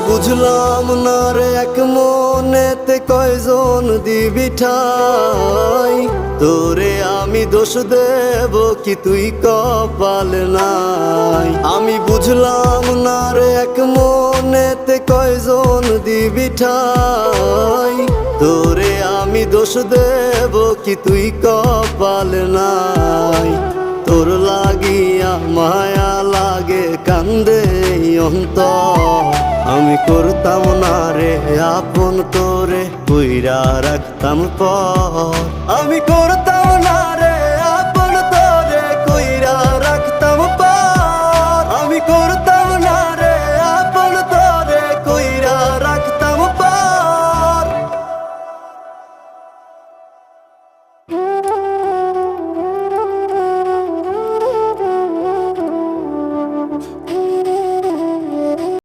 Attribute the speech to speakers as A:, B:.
A: বুঝলাম না রে এক মনেতে কয়জন দিবি ঠাই, তোরে আমি দোষ দেব কি তুই কপাল নাই। আমি বুঝলাম না রে এক মনেতে কয়জন দিবি ঠাই, তোরে আমি দোষ দেব কি তুই কপাল নাই। তোর লাগিয়া মায়া লাগে কান্দে অন্তর, আমি করতাম না রে আপন তোরে কইরা রাখতাম পর। আমি করতাম